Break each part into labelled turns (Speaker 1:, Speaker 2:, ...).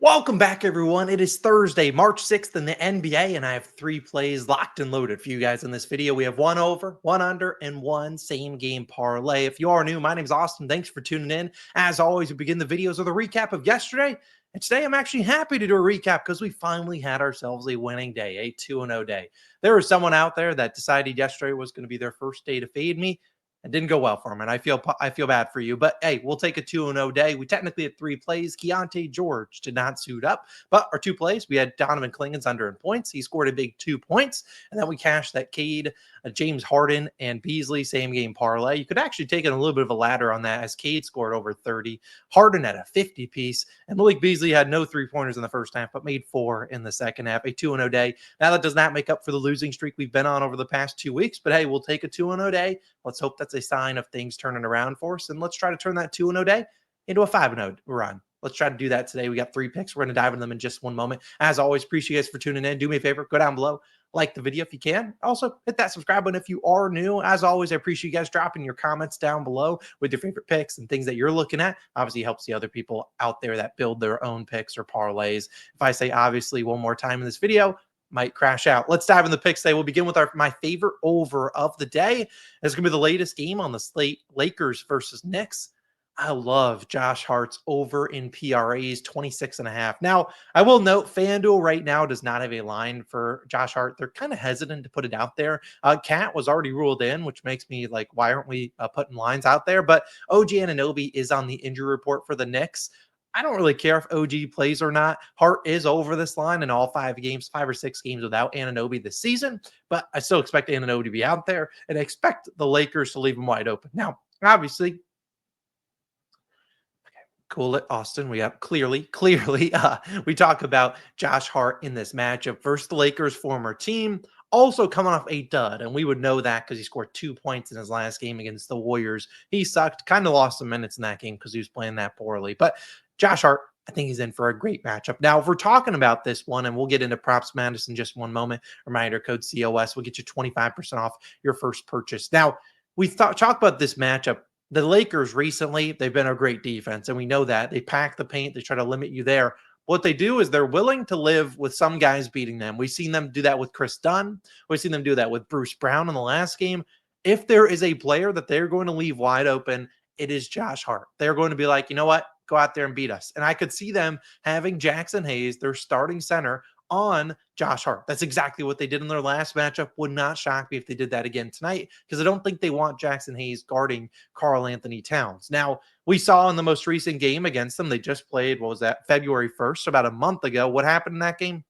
Speaker 1: Welcome back, everyone. It is Thursday, March 6th in the NBA, and I have 3 plays locked and loaded for you guys in this video. We have one over, one under, and one same game parlay. If you are new, my name is Austin. Thanks for tuning in. As always, we begin the videos with a recap of yesterday. And today I'm actually happy to do a recap because we finally had ourselves a winning day, a 2-0 day. There was someone out there that decided yesterday was going to be their first day to fade me. It didn't go well for him, and I feel bad for you. But hey, we'll take a 2-0 day. We technically had 3 plays. Keontae George did not suit up, but our 2 plays, we had Donovan Clingan's under in points. He scored a big 2 points, and then we cashed that Cade, James Harden, and Beasley same game parlay. You could actually take it a little bit of a ladder on that as Cade scored over 30, Harden at a 50 piece, and Malik Beasley had no 3-pointers in the first half, but made 4 in the second half. A 2-0 day. Now that does not make up for the losing streak we've been on over the past 2 weeks, but hey, we'll take a 2-0 day. Let's hope that's a sign of things turning around for us. And let's try to turn that 2-0 day into a 5-0 run. Let's try to do that today. We got 3 picks. We're going to dive into them in just one moment. As always, appreciate you guys for tuning in. Do me a favor, go down below, like the video if you can. Also, hit that subscribe button if you are new. As always, I appreciate you guys dropping your comments down below with your favorite picks and things that you're looking at. Obviously, helps the other people out there that build their own picks or parlays. If I say obviously one more time in this video, might crash out. Let's dive in the picks today. We'll begin with my favorite over of the day. It's going to be the latest game on the slate, Lakers versus Knicks. I love Josh Hart's over in PRAs, 26.5. Now, I will note FanDuel right now does not have a line for Josh Hart. They're kind of hesitant to put it out there. Cat was already ruled in, which makes me like, why aren't we putting lines out there? But OG Anunoby is on the injury report for the Knicks. I don't really care if OG plays or not. Hart is over this line in all 5 or 6 games without Anunoby this season, but I still expect Anunoby to be out there, and I expect the Lakers to leave him wide open. Now, obviously, cool it, Austin. We have clearly, we talk about Josh Hart in this matchup versus the Lakers' former team, also coming off a dud, and we would know that because he scored 2 points in his last game against the Warriors. He sucked, kind of lost some minutes in that game because he was playing that poorly, but Josh Hart, I think he's in for a great matchup. Now, if we're talking about this one, and we'll get into PropsMadness in just one moment, reminder code COS will get you 25% off your first purchase. Now, we talk about this matchup. The Lakers recently, they've been a great defense, and we know that. They pack the paint. They try to limit you there. What they do is they're willing to live with some guys beating them. We've seen them do that with Chris Dunn. We've seen them do that with Bruce Brown in the last game. If there is a player that they're going to leave wide open, it is Josh Hart. They're going to be like, you know what? Go out there and beat us. And I could see them having Jackson Hayes, their starting center, on Josh Hart. That's exactly what they did in their last matchup. Would not shock me if they did that again tonight, because I don't think they want Jackson Hayes guarding Karl Anthony Towns. Now, we saw in the most recent game against them, they just played, what was that, February 1st, about a month ago. What happened in that game?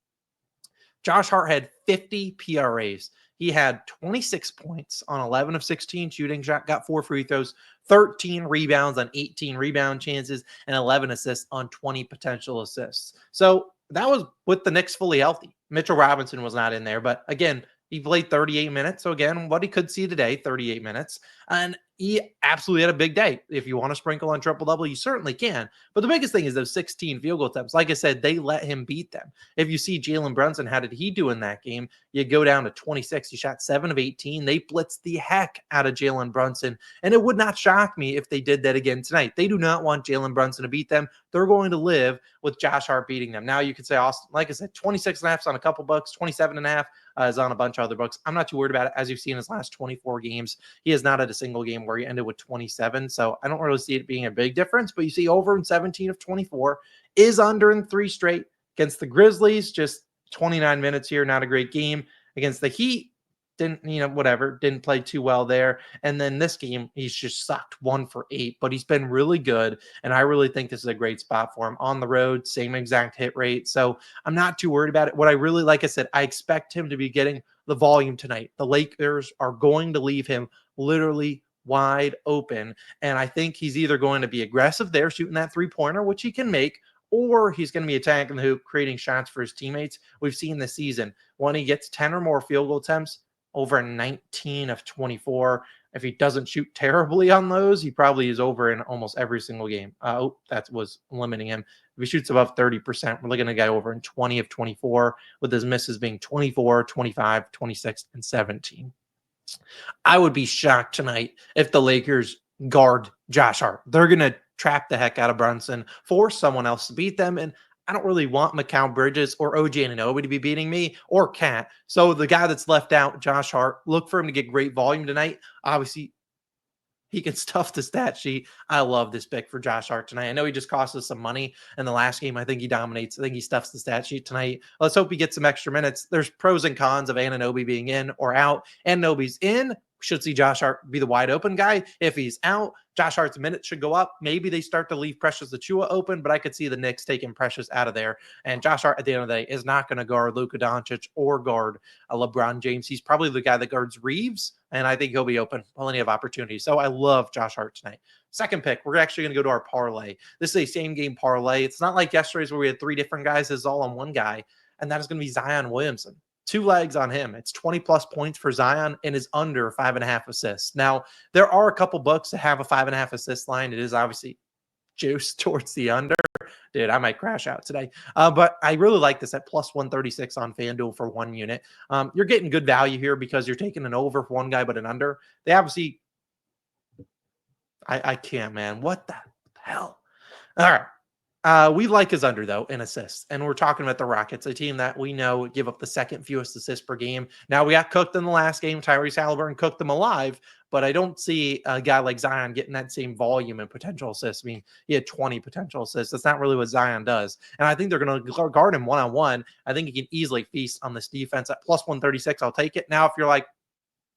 Speaker 1: Josh Hart had 50 PRAs. He had 26 points on 11 of 16 shooting, got 4 free throws, 13 rebounds on 18 rebound chances, and 11 assists on 20 potential assists. So that was with the Knicks fully healthy. Mitchell Robinson was not in there, but again, he played 38 minutes. So again, what he could see today, 38 minutes. And he absolutely had a big day. If you want to sprinkle on triple-double, you certainly can. But the biggest thing is those 16 field goal attempts. Like I said, they let him beat them. If you see Jalen Brunson, how did he do in that game? You go down to 26. He shot 7 of 18. They blitzed the heck out of Jalen Brunson. And it would not shock me if they did that again tonight. They do not want Jalen Brunson to beat them. They're going to live with Josh Hart beating them. Now you could say, Austin, like I said, 26.5 is on a couple books, 27.5 is on a bunch of other books. I'm not too worried about it. As you've seen his last 24 games, he has not had a single game where he ended with 27. So I don't really see it being a big difference, but you see over in 17 of 24, is under in 3 straight against the Grizzlies, just 29 minutes here. Not a great game against the Heat. Didn't play too well there. And then this game, he's just sucked 1 for 8, but he's been really good. And I really think this is a great spot for him on the road, same exact hit rate. So I'm not too worried about it. What I really, like I said, I expect him to be getting the volume tonight. The Lakers are going to leave him literally wide open. And I think he's either going to be aggressive there, shooting that 3-pointer, which he can make, or he's going to be attacking the hoop, creating shots for his teammates. We've seen this season when he gets 10 or more field goal attempts, over 19 of 24. If he doesn't shoot terribly on those, he probably is over in almost every single game. That was limiting him. If he shoots above 30%, we're looking at a guy over in 20 of 24, with his misses being 24, 25, 26, and 17. I would be shocked tonight if the Lakers guard Josh Hart. They're going to trap the heck out of Brunson, force someone else to beat them, and I don't really want Mikal Bridges or OG Anunoby to be beating me or Cat. So the guy that's left out, Josh Hart, look for him to get great volume tonight. Obviously, he can stuff the stat sheet. I love this pick for Josh Hart tonight. I know he just cost us some money in the last game. I think he dominates. I think he stuffs the stat sheet tonight. Let's hope he gets some extra minutes. There's pros and cons of Anunoby being in or out. Anunoby's in. Should see Josh Hart be the wide open guy. If he's out, Josh Hart's minutes should go up. Maybe they start to leave Precious Achiuwa open, but I could see the Knicks taking Precious out of there. And Josh Hart, at the end of the day, is not going to guard Luka Doncic or guard LeBron James. He's probably the guy that guards Reeves, and I think he'll be open. Plenty of opportunities. So I love Josh Hart tonight. Second pick, we're actually going to go to our parlay. This is a same game parlay. It's not like yesterday's where we had 3 different guys. This is all on one guy, and that is going to be Zion Williamson. 2 legs on him. It's 20 plus points for Zion and is under 5.5 assists. Now, there are a couple books that have a 5.5 assist line. It is obviously juiced towards the under. Dude, I might crash out today. But I really like this at plus 136 on FanDuel for 1 unit. You're getting good value here because you're taking an over for one guy, but an under. They obviously, I can't, man. What the hell? All right. We like his under, though, in assists. And we're talking about the Rockets, a team that we know give up the second fewest assists per game. Now, we got cooked in the last game. Tyrese Halliburton cooked them alive, but I don't see a guy like Zion getting that same volume and potential assists. I mean, he had 20 potential assists. That's not really what Zion does. And I think they're going to guard him one-on-one. I think he can easily feast on this defense at plus 136. I'll take it. Now, if you're like,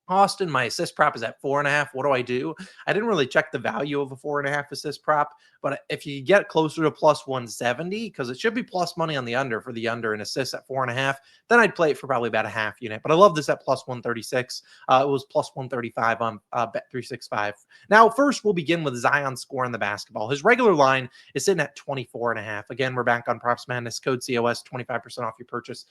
Speaker 1: Austin, my assist prop is at 4.5. What do I do? I didn't really check the value of a 4.5 assist prop, but if you get closer to plus 170, because it should be plus money on the under for the under and assists at 4.5, then I'd play it for probably about a half unit. But I love this at plus 136. It was plus 135 on Bet365. Now, first, we'll begin with Zion scoring the basketball. His regular line is sitting at 24.5. Again, we're back on PropsMadness, code COS, 25% off your purchase.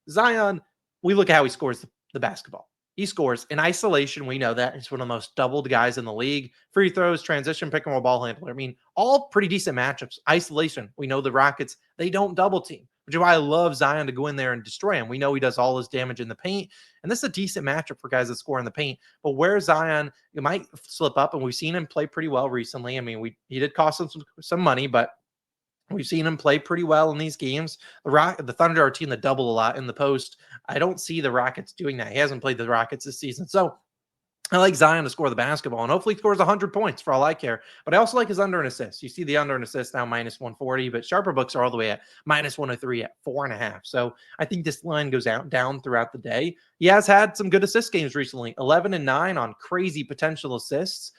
Speaker 1: Zion, we look at how he scores the basketball. He scores in isolation. We know that he's one of the most doubled guys in the league. Free throws, transition, pick and roll ball handler. I mean, all pretty decent matchups. Isolation. We know the Rockets, they don't double team, which is why I love Zion to go in there and destroy him. We know he does all his damage in the paint, and this is a decent matchup for guys that score in the paint. But where Zion, it might slip up, and we've seen him play pretty well recently. I mean, he did cost him some money, but we've seen him play pretty well in these games. The Thunder are a team that double a lot in the post. I don't see the Rockets doing that. He hasn't played the Rockets this season. So I like Zion to score the basketball, and hopefully he scores 100 points for all I care. But I also like his under and assists. You see the under and assists now minus 140, but sharper books are all the way at minus 103 at 4.5. So I think this line goes down throughout the day. He has had some good assist games recently, 11 and 9 on crazy potential assists.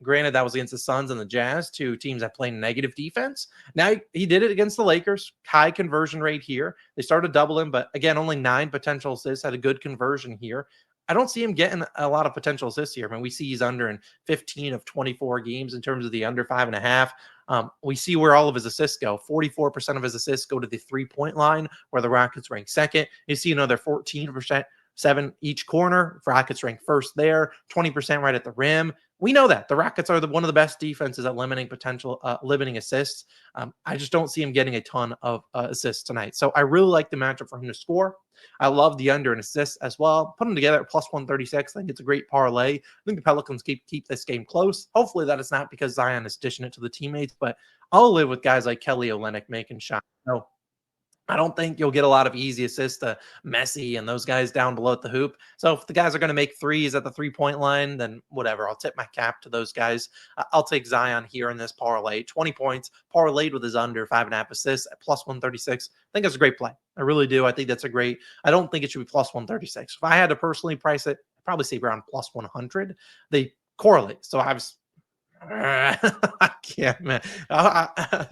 Speaker 1: Granted, that was against the Suns and the Jazz, 2 teams that play negative defense. Now he did it against the Lakers. High conversion rate here. They started to double him, but again, only 9 potential assists, had a good conversion here. I don't see him getting a lot of potential assists here. I mean, we see he's under in 15 of 24 games in terms of the under 5.5. We see where all of his assists go. 44% of his assists go to the 3-point line, where the Rockets rank second. You see another 14%, 7 each corner. Rockets rank first there. 20% right at the rim. We know that the Rockets are one of the best defenses at limiting assists. I just don't see him getting a ton of assists tonight. So I really like the matchup for him to score. I love the under and assists as well. Put them together at plus 136. I think it's a great parlay. I think the Pelicans keep this game close. Hopefully that is not because Zion is dishing it to the teammates, but I'll live with guys like Kelly Olynyk making shots. So I don't think you'll get a lot of easy assists to Messi and those guys down below at the hoop. So if the guys are going to make threes at the 3-point line, then whatever. I'll tip my cap to those guys. I'll take Zion here in this parlay. 20 points, parlayed with his under 5.5 assists at plus 136. I think that's a great play. I really do. I think that's a great. I don't think it should be plus 136. If I had to personally price it, I'd probably say around plus 100. They correlate. So I was. I can't, man.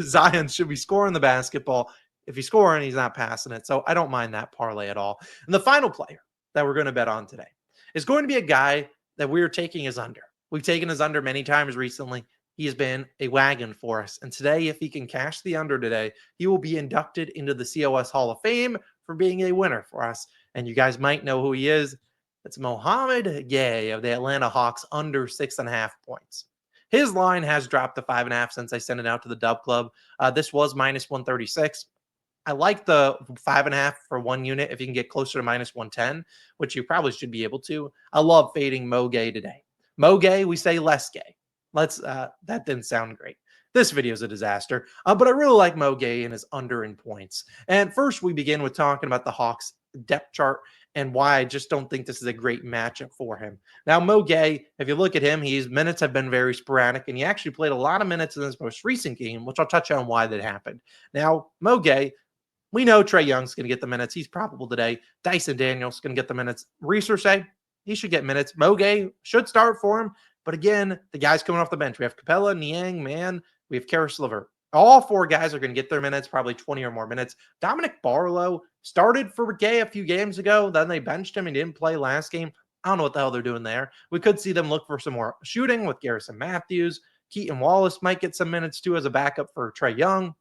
Speaker 1: Zion should be scoring the basketball. If he's scoring, he's not passing it. So I don't mind that parlay at all. And the final player that we're going to bet on today is going to be a guy that we're taking as under. We've taken his under many times recently. He has been a wagon for us. And today, if he can cash the under today, he will be inducted into the COS Hall of Fame for being a winner for us. And you guys might know who he is. It's Mouhamed Gueye of the Atlanta Hawks, under 6.5 points. His line has dropped to 5.5 since I sent it out to the DubClub. This was minus 136. I like the 5.5 for 1 unit if you can get closer to minus 110, which you probably should be able to. I love fading Mo Gueye today. Mo Gueye, we say less gay. That didn't sound great. This video is a disaster. But I really like Mo Gueye and his under in points. And first, we begin with talking about the Hawks depth chart and why I just don't think this is a great matchup for him. Now, Mo Gueye, if you look at him, his minutes have been very sporadic, and he actually played a lot of minutes in this most recent game, which I'll touch on why that happened. Now, Mo Gueye, we know Trae Young's going to get the minutes. He's probable today. Dyson Daniels going to get the minutes. Research say he should get minutes. Mo Gueye should start for him. But again, the guys coming off the bench. We have Capella, Niang, Mann. We have Karis LeVert. All four guys are going to get their minutes, probably 20 or more minutes. Dominic Barlow started for Gueye a few games ago. Then they benched him and didn't play last game. I don't know what the hell they're doing there. We could see them look for some more shooting with Garrison Matthews. Keaton Wallace might get some minutes too as a backup for Trae Young.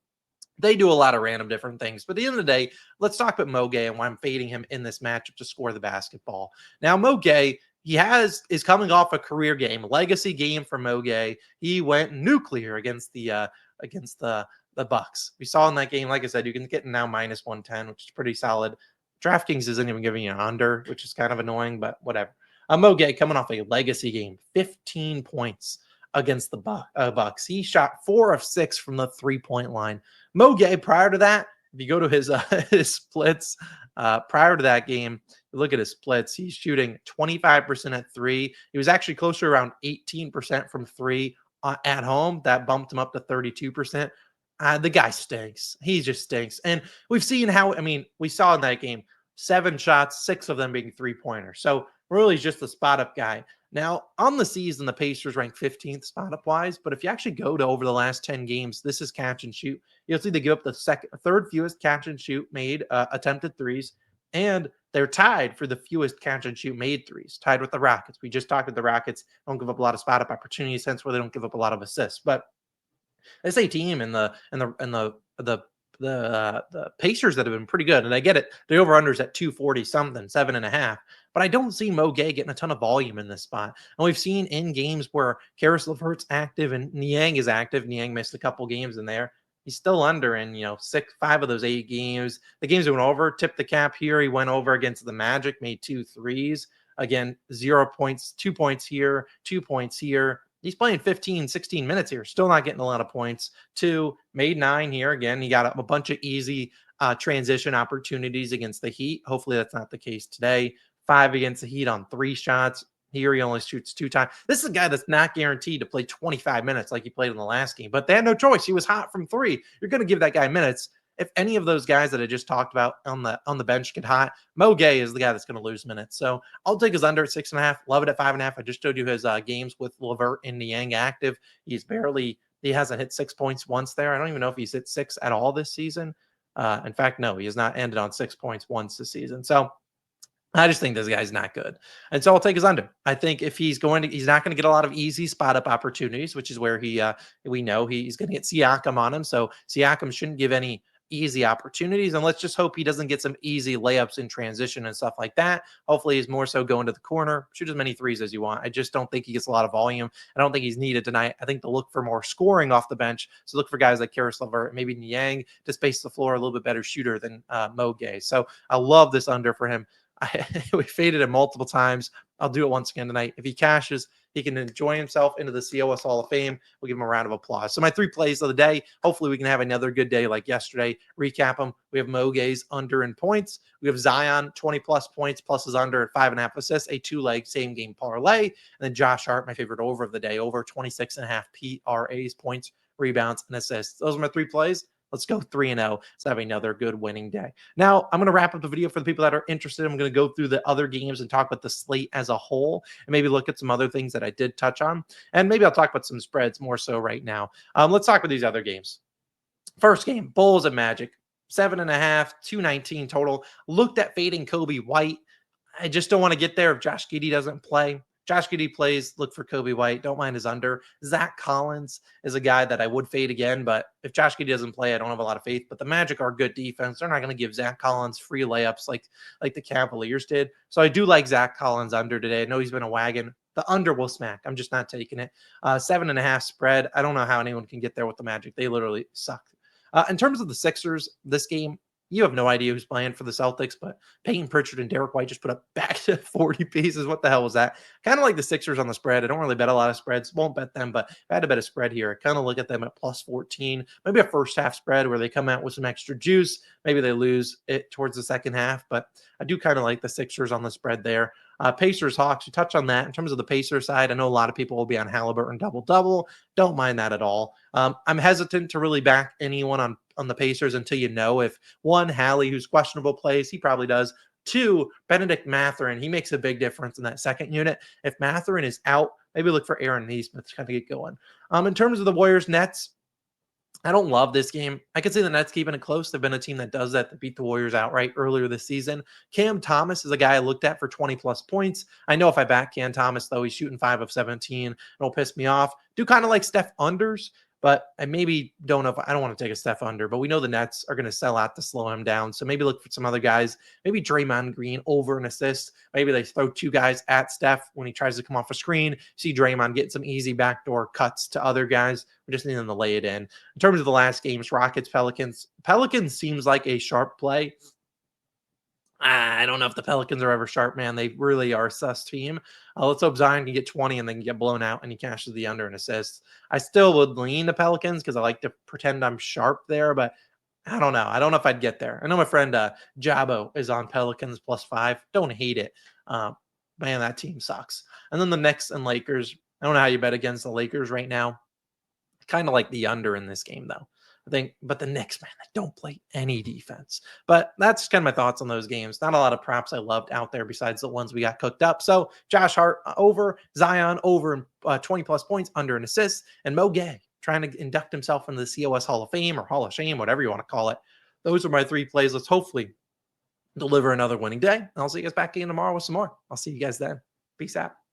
Speaker 1: They do a lot of random different things. But at the end of the day, let's talk about Mo Gueye and why I'm fading him in this matchup to score the basketball. Now, Mo Gueye, is coming off a career game, legacy game for Mo Gueye. He went nuclear against the Bucks. We saw in that game, like I said, you can get now minus 110, which is pretty solid. DraftKings isn't even giving you an under, which is kind of annoying, but whatever. Mo Gueye coming off a legacy game, 15 points against the Bucks. He shot 4 of 6 from the 3-point line. Mo Gueye, prior to that, if you go to his splits prior to that game, look at his splits. He's shooting 25% at 3. He was actually closer around 18% from 3 at home. That bumped him up to 32%. The guy stinks. He just stinks. And we've seen how, we saw in that game, 7 shots, 6 of them being 3-pointers. So really just a spot-up guy. Now, on the season, the Pacers rank 15th spot-up wise, but if you actually go to over the last 10 games, this is catch and shoot. You'll see they give up the third fewest catch and shoot made attempted threes, and they're tied for the fewest catch and shoot made threes, tied with the Rockets. We just talked about the Rockets don't give up a lot of spot-up opportunities, since where they don't give up a lot of assists, but this a team and the Pacers that have been pretty good. And I get it. The over-under's at 240 something, 7.5. But I don't see Mo Gueye getting a ton of volume in this spot. And we've seen in games where Karis LeVert's active and Niang is active. Niang missed a couple games in there. He's still under in, 5 of those 8 games. The games that went over, tipped the cap here. He went over against the Magic, made 2 threes. Again, 0 points, 2 points here, 2 points here. He's playing 15, 16 minutes here. Still not getting a lot of points. 2, made 9 here. Again, he got a bunch of easy transition opportunities against the Heat. Hopefully that's not the case today. 5 against the Heat on 3 shots. Here he only shoots 2 times. This is a guy that's not guaranteed to play 25 minutes like he played in the last game. But they had no choice. He was hot from 3. You're going to give that guy minutes. If any of those guys that I just talked about on the bench get hot, Mo Gueye is the guy that's going to lose minutes. So I'll take his under at 6.5. Love it at 5.5. I just showed you his games with LeVert and Niang active. He hasn't hit 6 points once there. I don't even know if he's hit 6 at all this season. In fact, no, he has not ended on 6 points once this season. So I just think this guy's not good. And so I'll take his under. I think if he's not going to get a lot of easy spot up opportunities, which is where we know he's going to get Siakam on him. So Siakam shouldn't give any easy opportunities. And let's just hope he doesn't get some easy layups in transition and stuff like that. Hopefully he's more so going to the corner, shoot as many threes as you want. I just don't think he gets a lot of volume. I don't think he's needed tonight. I think they'll look for more scoring off the bench. So look for guys like Karis LeVert, maybe Niang to space the floor, a little bit better shooter than Mo Gueye. So I love this under for him. We faded him multiple times. I'll do it once again tonight. If he cashes, he can enjoy himself into the COS Hall of Fame. We'll give him a round of applause. So my 3 plays of the day. Hopefully we can have another good day like yesterday. Recap them. We have Mo Gueye's under in points. We have Zion 20-plus points plus his under at 5.5 assists, a 2-leg same game parlay. And then Josh Hart, my favorite over of the day, over 26.5 PRAs, points, rebounds, and assists. Those are my 3 plays. Let's go 3-0. Let's have another good winning day. Now, I'm going to wrap up the video for the people that are interested. I'm going to go through the other games and talk about the slate as a whole and maybe look at some other things that I did touch on. And maybe I'll talk about some spreads more so right now. Let's talk about these other games. First game, Bulls and Magic. 7.5, 219 total. Looked at fading Kobe White. I just don't want to get there if Josh Giddey doesn't play. Josh Giddey plays, look for Kobe White. Don't mind his under. Zach Collins is a guy that I would fade again, but if Josh Giddey doesn't play, I don't have a lot of faith. But the Magic are good defense. They're not going to give Zach Collins free layups like the Cavaliers did. So I do like Zach Collins under today. I know he's been a wagon. The under will smack. I'm just not taking it. 7.5 spread. I don't know how anyone can get there with the Magic. They literally suck. In terms of the Sixers, this game, You have no idea who's playing for the Celtics, but Peyton Pritchard and Derek White just put up back to 40 pieces. What the hell was that? Kind of like the Sixers on the spread. I don't really bet a lot of spreads. Won't bet them, but if I had to bet a spread here, I kind of look at them at plus 14. Maybe a first half spread where they come out with some extra juice. Maybe they lose it towards the second half, but I do kind of like the Sixers on the spread there. Pacers, Hawks, you touch on that. In terms of the Pacers side, I know a lot of people will be on Halliburton double-double. Don't mind that at all. I'm hesitant to really back anyone on the Pacers until you know if, one, Hallie, who's questionable, plays. He probably does. Two, Benedict Mathurin. He makes a big difference in that second unit. If Mathurin is out, maybe look for Aaron Nesmith to kind of get going. In terms of the Warriors-Nets, I don't love this game. I could see the Nets keeping it close. They've been a team that does that, to beat the Warriors outright earlier this season. Cam Thomas is a guy I looked at for 20-plus points. I know if I back Cam Thomas, though, he's shooting 5 of 17. It'll piss me off. Do kind of like Steph unders, but I maybe don't know if I don't want to take a Steph under, but we know the Nets are going to sell out to slow him down. So maybe look for some other guys. Maybe Draymond Green over an assist. Maybe they throw 2 guys at Steph when he tries to come off a screen. See Draymond get some easy backdoor cuts to other guys. We just need them to lay it in. In terms of the last games, Rockets, Pelicans. Pelicans seems like a sharp play. I don't know if the Pelicans are ever sharp, man. They really are a sus team. Let's hope Zion can get 20 and then get blown out and he cashes the under and assists. I still would lean the Pelicans because I like to pretend I'm sharp there, but I don't know. I don't know if I'd get there. I know my friend Jabo is on Pelicans +5. Don't hate it. Man, that team sucks. And then the Knicks and Lakers. I don't know how you bet against the Lakers right now. Kind of like the under in this game, though. I think, but the Knicks, man, they don't play any defense. But that's kind of my thoughts on those games. Not a lot of props I loved out there besides the ones we got cooked up. So Josh Hart over, Zion over 20-plus points, under an assist, and Mo Gueye trying to induct himself into the COS Hall of Fame or Hall of Shame, whatever you want to call it. Those are my 3 plays. Let's hopefully deliver another winning day. And I'll see you guys back again tomorrow with some more. I'll see you guys then. Peace out.